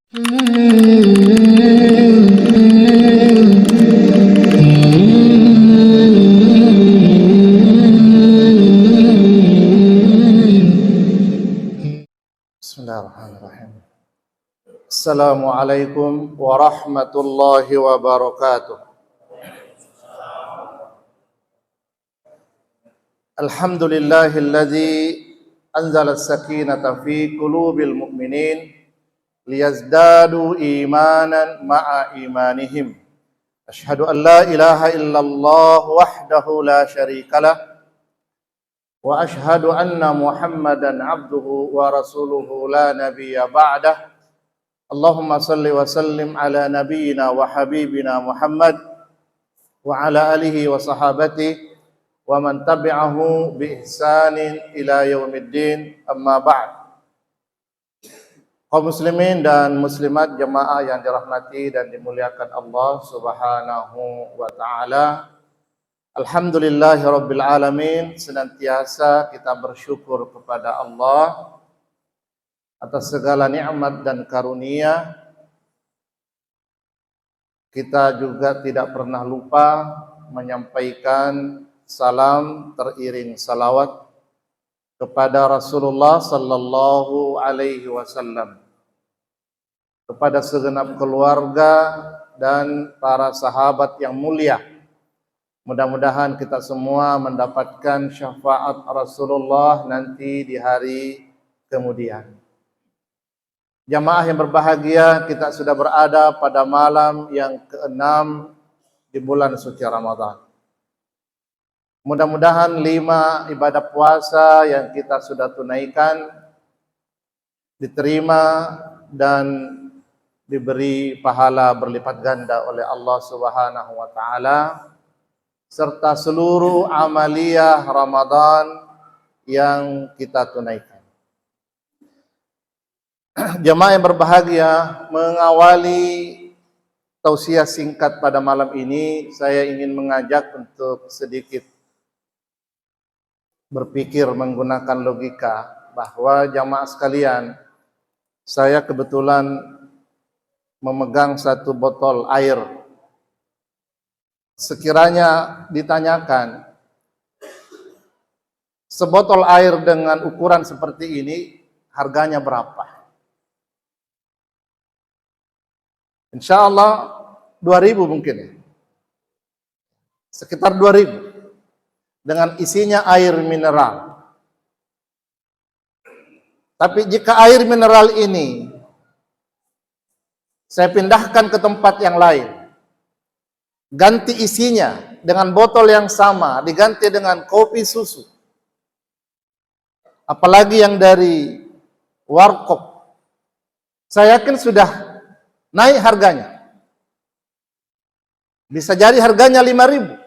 Bismillahirrahmanirrahim. Assalamualaikum warahmatullahi wabarakatuh. Alhamdulillahilladzi anzala as-sakinata fi qulubil mu'minin liyazdadu imanan ma'a imanihim. Asyhadu an la ilaha illallah wahdahu la syarikalah wa asyhadu anna Muhammadan abduhu wa rasuluhu la nabiyya ba'dah. Allahumma salli wa sallim ala nabiyyina wa habibina Muhammad wa ala alihi wa sahabatihi wa man tabi'ahu bi ihsanin ila yaumiddin, amma ba'd. Kaum muslimin dan muslimat jemaah yang dirahmati dan dimuliakan Allah Subhanahu wa taala. Alhamdulillahirabbil alamin, senantiasa kita bersyukur kepada Allah atas segala nikmat dan karunia. Kita juga tidak pernah lupa menyampaikan salam teriring salawat kepada Rasulullah sallallahu alaihi wasallam, kepada segenap keluarga dan para sahabat yang mulia. Mudah-mudahan kita semua mendapatkan syafaat Rasulullah nanti di hari kemudian. Jamaah yang berbahagia, kita sudah berada pada malam yang ke-6 di bulan suci Ramadan. Mudah-mudahan 5 ibadah puasa yang kita sudah tunaikan diterima dan diberi pahala berlipat ganda oleh Allah Subhanahu wa taala, serta seluruh amaliyah Ramadan yang kita tunaikan. Jemaah yang berbahagia, mengawali tausiah singkat pada malam ini, saya ingin mengajak untuk sedikit berpikir menggunakan logika bahwa jamaah sekalian, saya kebetulan memegang satu botol air. Sekiranya ditanyakan, sebotol air dengan ukuran seperti ini harganya berapa? Insya Allah 2.000 mungkin ya. Sekitar 2.000. Dengan isinya air mineral. Tapi jika air mineral ini saya pindahkan ke tempat yang lain, ganti isinya dengan botol yang sama, diganti dengan kopi susu, apalagi yang dari warkop, saya yakin sudah naik harganya. Bisa jadi harganya 5.000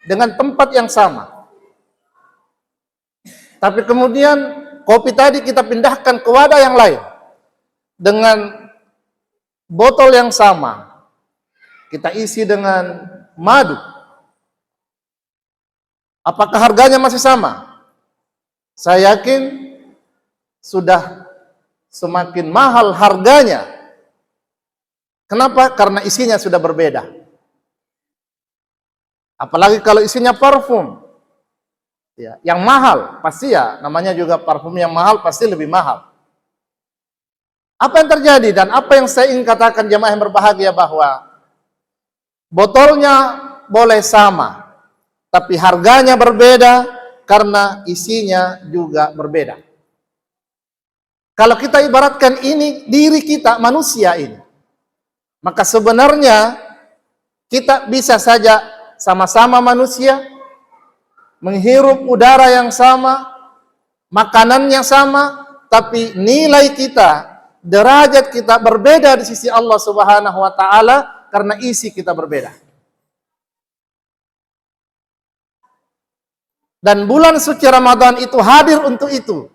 dengan tempat yang sama. Tapi kemudian kopi tadi kita pindahkan ke wadah yang lain dengan botol yang sama, kita isi dengan madu. Apakah harganya masih sama? Saya yakin sudah semakin mahal harganya. Kenapa? Karena isinya sudah berbeda. Apalagi kalau isinya parfum. Ya, yang mahal pasti ya, namanya juga parfum yang mahal pasti lebih mahal. Apa yang terjadi dan apa yang saya ingin katakan jemaah yang berbahagia, bahwa botolnya boleh sama, tapi harganya berbeda karena isinya juga berbeda. Kalau kita ibaratkan ini diri kita, manusia ini, maka sebenarnya kita bisa saja sama-sama manusia, menghirup udara yang sama, makanan yang sama, tapi nilai kita, derajat kita berbeda di sisi Allah Subhanahu wa taala karena isi kita berbeda. Dan bulan suci Ramadan itu hadir untuk itu.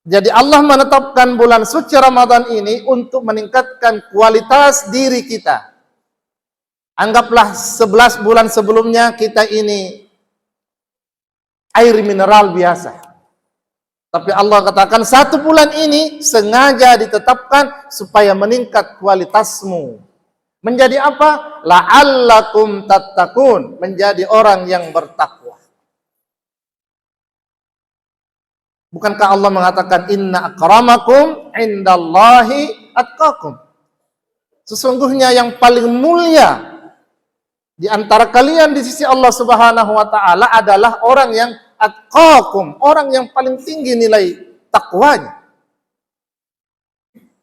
Jadi Allah menetapkan bulan suci Ramadan ini untuk meningkatkan kualitas diri kita. Anggaplah 11 bulan sebelumnya kita ini air mineral biasa. Tapi Allah katakan 1 bulan ini sengaja ditetapkan supaya meningkat kualitasmu. Menjadi apa? La'allakum tattaqun, menjadi orang yang bertakwa. Bukankah Allah mengatakan inna akramakum indallahi atqakum? Sesungguhnya yang paling mulia di antara kalian di sisi Allah Subhanahu wa taala adalah orang yang atqakum, orang yang paling tinggi nilai takwanya.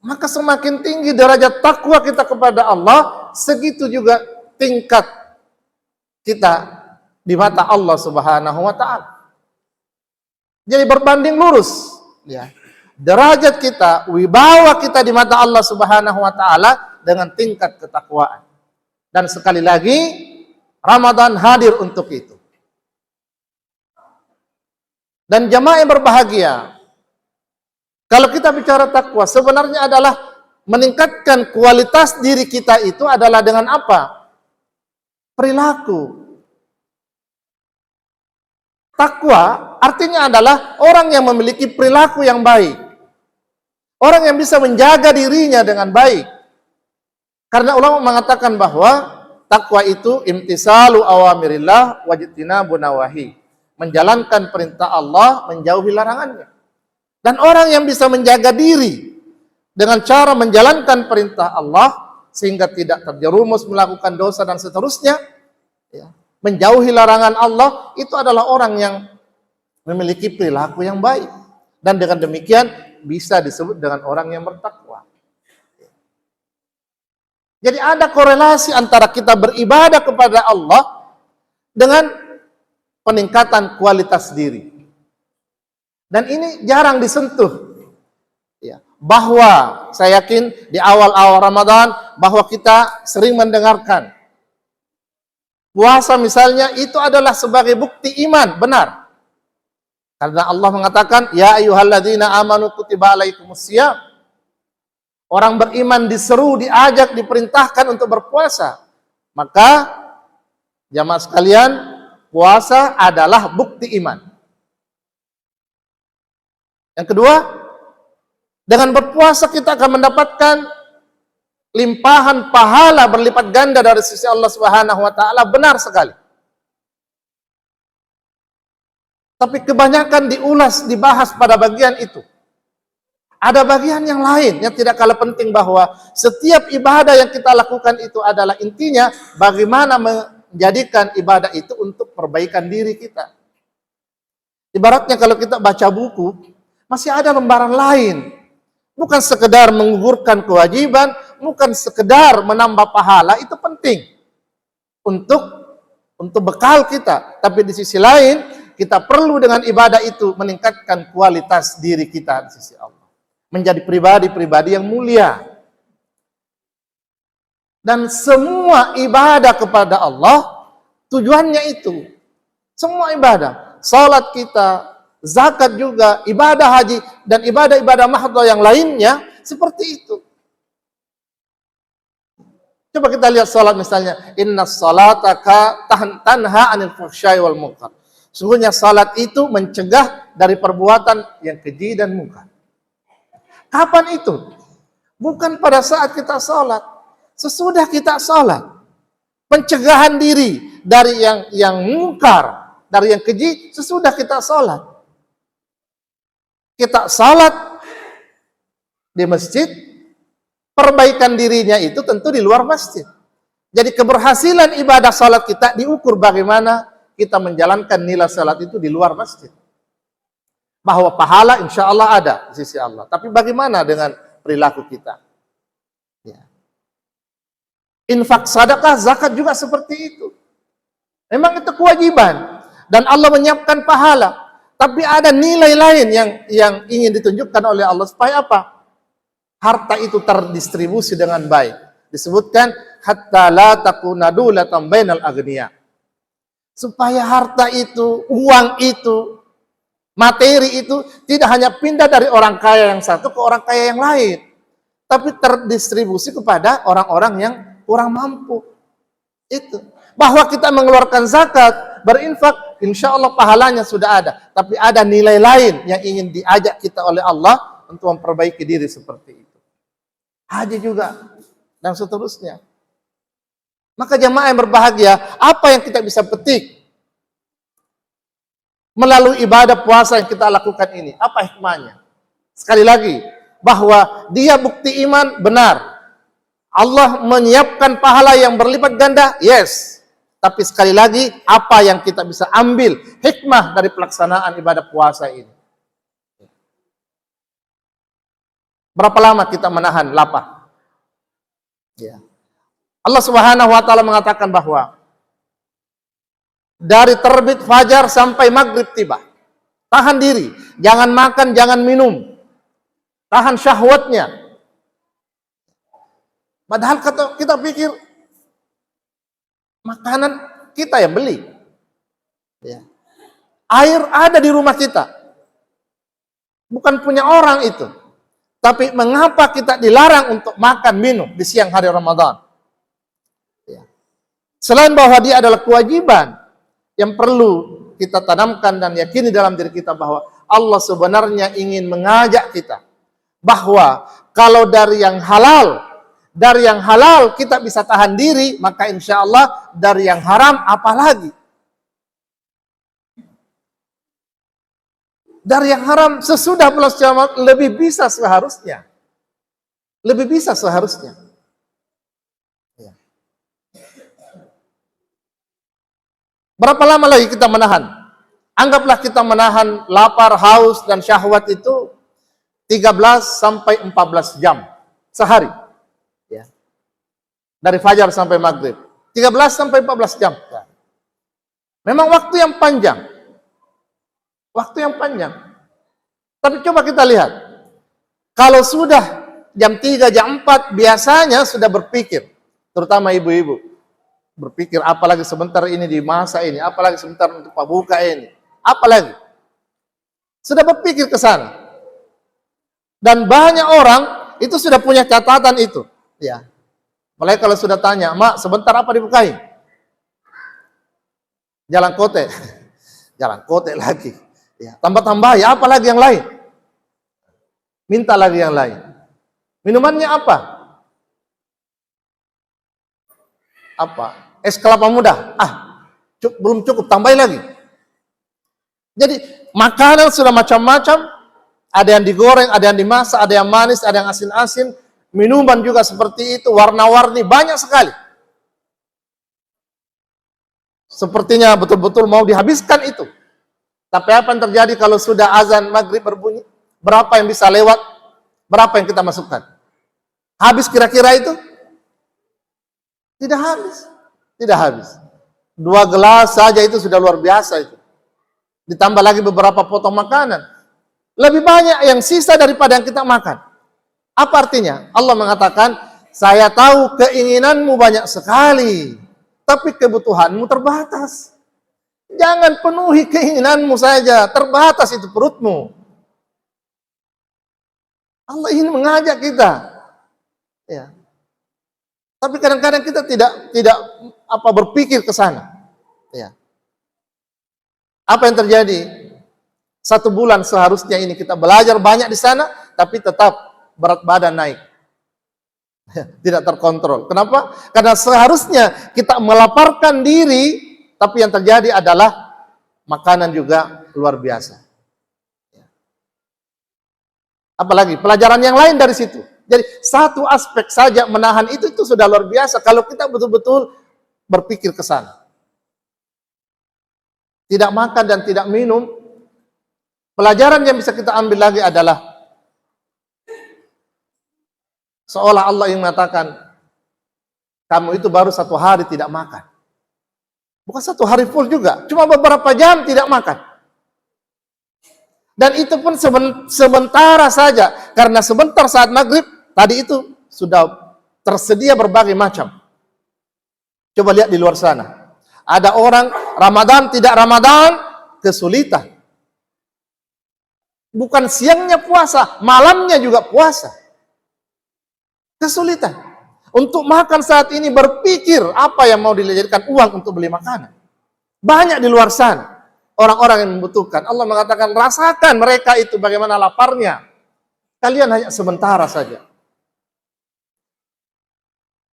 Maka semakin tinggi derajat takwa kita kepada Allah, segitu juga tingkat kita di mata Allah Subhanahu wa taala. Jadi berbanding lurus, ya. Derajat kita, wibawa kita di mata Allah Subhanahu wa taala dengan tingkat ketakwaan. Dan sekali lagi, Ramadan hadir untuk itu. Dan jamaah yang berbahagia, kalau kita bicara takwa, sebenarnya adalah meningkatkan kualitas diri kita itu adalah dengan apa? Perilaku. Takwa artinya adalah orang yang memiliki perilaku yang baik. Orang yang bisa menjaga dirinya dengan baik. Karena ulama mengatakan bahwa takwa itu imtisalu awamirillah wajtinabun nawahi. Menjalankan perintah Allah, menjauhi larangannya. Dan orang yang bisa menjaga diri dengan cara menjalankan perintah Allah sehingga tidak terjerumus melakukan dosa dan seterusnya, ya, menjauhi larangan Allah, itu adalah orang yang memiliki perilaku yang baik. Dan dengan demikian bisa disebut dengan orang yang bertakwa. Jadi ada korelasi antara kita beribadah kepada Allah dengan peningkatan kualitas diri. Dan ini jarang disentuh. Ya, bahwa saya yakin di awal-awal Ramadan bahwa kita sering mendengarkan puasa misalnya itu adalah sebagai bukti iman, benar. Karena Allah mengatakan, ya ayyuhalladzina amanu kutiba alaikumusiyam. Orang beriman diseru, diajak, diperintahkan untuk berpuasa. Maka jamaah sekalian, puasa adalah bukti iman. Yang kedua, dengan berpuasa kita akan mendapatkan limpahan pahala berlipat ganda dari sisi Allah Subhanahu wa taala, benar sekali. Tapi kebanyakan diulas, dibahas pada bagian itu. Ada bagian yang lain yang tidak kalah penting, bahwa setiap ibadah yang kita lakukan itu adalah intinya bagaimana menjadikan ibadah itu untuk perbaikan diri kita. Ibaratnya kalau kita baca buku, masih ada lembaran lain. Bukan sekedar menggugurkan kewajiban, bukan sekedar menambah pahala, itu penting untuk bekal kita. Tapi di sisi lain, kita perlu dengan ibadah itu meningkatkan kualitas diri kita di sisi Allah. Menjadi pribadi-pribadi yang mulia. Dan semua ibadah kepada Allah, tujuannya itu. Semua ibadah. Salat kita, zakat juga, ibadah haji, dan ibadah-ibadah mahdhah yang lainnya, seperti itu. Coba kita lihat salat misalnya. Inna salata tanha anil fahsya'i wal munkar. Sungguhnya salat itu mencegah dari perbuatan yang keji dan munkar. Kapan itu? Bukan pada saat kita sholat. Sesudah kita sholat. Pencegahan diri dari yang mungkar, dari yang keji, sesudah kita sholat. Kita sholat di masjid, perbaikan dirinya itu tentu di luar masjid. Jadi keberhasilan ibadah sholat kita diukur bagaimana kita menjalankan nilai sholat itu di luar masjid. Bahwa pahala insya Allah ada di sisi Allah. Tapi bagaimana dengan perilaku kita? Ya. Infak, sedekah, zakat juga seperti itu. Memang itu kewajiban. Dan Allah menyiapkan pahala. Tapi ada nilai lain yang ingin ditunjukkan oleh Allah. Supaya apa? Harta itu terdistribusi dengan baik. Disebutkan, hatta la takuna dulatan bainal aghniya. Supaya harta itu, uang itu, materi itu tidak hanya pindah dari orang kaya yang satu ke orang kaya yang lain, tapi terdistribusi kepada orang-orang yang kurang mampu. Itu. Bahwa kita mengeluarkan zakat, berinfak, insya Allah pahalanya sudah ada. Tapi ada nilai lain yang ingin diajak kita oleh Allah untuk memperbaiki diri seperti itu. Haji juga, dan seterusnya. Maka jamaah yang berbahagia, apa yang kita bisa petik melalui ibadah puasa yang kita lakukan ini? Apa hikmahnya? Sekali lagi, bahwa dia bukti iman benar. Allah menyiapkan pahala yang berlipat ganda, yes. Tapi sekali lagi, apa yang kita bisa ambil hikmah dari pelaksanaan ibadah puasa ini? Berapa lama kita menahan lapar? Ya. Allah Subhanahu wa taala mengatakan bahwa dari terbit fajar sampai maghrib tiba, tahan diri, jangan makan, jangan minum, tahan syahwatnya. Padahal kita pikir makanan kita yang beli, ya. Air ada di rumah kita, bukan punya orang itu. Tapi mengapa kita dilarang untuk makan minum di siang hari Ramadan? Ya. Selain bahwa dia adalah kewajiban yang perlu kita tanamkan dan yakini dalam diri kita bahwa Allah sebenarnya ingin mengajak kita bahwa kalau dari yang halal kita bisa tahan diri, maka insya Allah dari yang haram apalagi. Dari yang haram sesudah bulan Syawal lebih bisa seharusnya. Lebih bisa seharusnya. Ya. Berapa lama lagi kita menahan? Anggaplah kita menahan lapar, haus, dan syahwat itu 13 sampai 14 jam sehari. Ya. Dari fajar sampai maghrib. 13 sampai 14 jam. Ya. Memang waktu yang panjang. Waktu yang panjang. Tapi coba kita lihat. Kalau sudah jam 3, jam 4, biasanya sudah berpikir. Terutama ibu-ibu. Berpikir, apalagi sebentar ini di masa ini. Apalagi sebentar untuk buka ini. Apalagi. Sudah berpikir ke sana. Dan banyak orang itu sudah punya catatan itu. Ya. Mulai kalau sudah tanya, Mak, sebentar apa dibukain? Jalan kote. Jalan kote lagi. Ya, tambah-tambah, ya apa lagi yang lain? Minta lagi yang lain. Minumannya apa? Apa? Es kelapa muda. Belum cukup, tambahin lagi. Jadi, makanan sudah macam-macam. Ada yang digoreng, ada yang dimasak, ada yang manis, ada yang asin-asin. Minuman juga seperti itu, warna-warni, banyak sekali. Sepertinya betul-betul mau dihabiskan itu. Tapi apa yang terjadi kalau sudah azan maghrib berbunyi? Berapa yang bisa lewat? Berapa yang kita masukkan? Habis kira-kira itu? Tidak habis. Tidak habis. 2 gelas saja itu sudah luar biasa itu. Ditambah lagi beberapa potong makanan. Lebih banyak yang sisa daripada yang kita makan. Apa artinya? Allah mengatakan, saya tahu keinginanmu banyak sekali, tapi kebutuhanmu terbatas. Jangan penuhi keinginanmu saja, terbatas itu perutmu. Allah ingin mengajak kita. Ya. Tapi kadang-kadang kita tidak berpikir ke sana. Ya. Apa yang terjadi? 1 bulan seharusnya ini kita belajar banyak di sana, tapi tetap berat badan naik. Tidak terkontrol. Kenapa? Karena seharusnya kita melaparkan diri, tapi yang terjadi adalah makanan juga luar biasa. Apalagi pelajaran yang lain dari situ. Jadi satu aspek saja menahan itu sudah luar biasa kalau kita betul-betul berpikir ke sana. Tidak makan dan tidak minum. Pelajaran yang bisa kita ambil lagi adalah seolah Allah yang mengatakan kamu itu baru 1 hari tidak makan. Bukan 1 hari full juga, cuma beberapa jam tidak makan. Dan itu pun sementara saja, karena sebentar saat maghrib, tadi itu sudah tersedia berbagai macam. Coba lihat di luar sana. Ada orang Ramadan, tidak Ramadan, kesulitan. Bukan siangnya puasa, malamnya juga puasa. Kesulitan. Untuk makan saat ini berpikir apa yang mau dijadikan uang untuk beli makanan. Banyak di luar sana orang-orang yang membutuhkan. Allah mengatakan, rasakan mereka itu bagaimana laparnya. Kalian hanya sementara saja.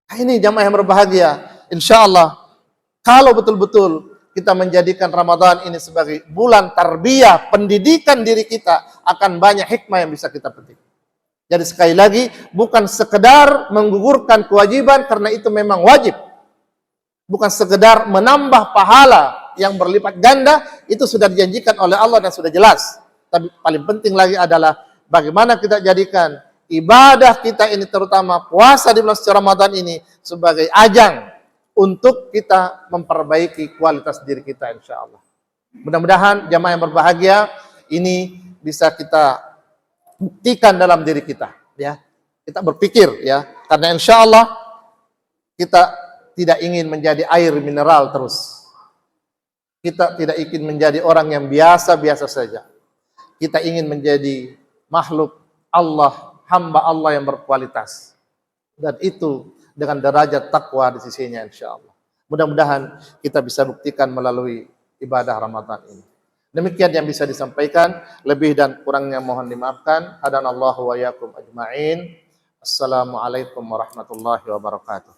Nah, ini jamaah yang berbahagia. Insya Allah, kalau betul-betul kita menjadikan Ramadan ini sebagai bulan tarbiyah, pendidikan diri kita, akan banyak hikmah yang bisa kita petik. Jadi sekali lagi, bukan sekedar menggugurkan kewajiban karena itu memang wajib. Bukan sekedar menambah pahala yang berlipat ganda, itu sudah dijanjikan oleh Allah dan sudah jelas. Tapi paling penting lagi adalah bagaimana kita jadikan ibadah kita ini, terutama puasa di bulan suci Ramadan ini, sebagai ajang untuk kita memperbaiki kualitas diri kita, insya Allah. Mudah-mudahan jamaah yang berbahagia ini bisa kita buktikan dalam diri kita, ya. Kita berpikir, ya, karena insya Allah kita tidak ingin menjadi air mineral terus. Kita tidak ingin menjadi orang yang biasa-biasa saja. Kita ingin menjadi makhluk Allah, hamba Allah yang berkualitas. Dan itu dengan derajat takwa di sisinya, insya Allah. Mudah-mudahan kita bisa buktikan melalui ibadah Ramadan ini. Demikian yang bisa disampaikan, lebih dan kurangnya mohon dimaafkan. Hadanallahu wa yakum ajma'in. Assalamualaikum warahmatullahi wabarakatuh.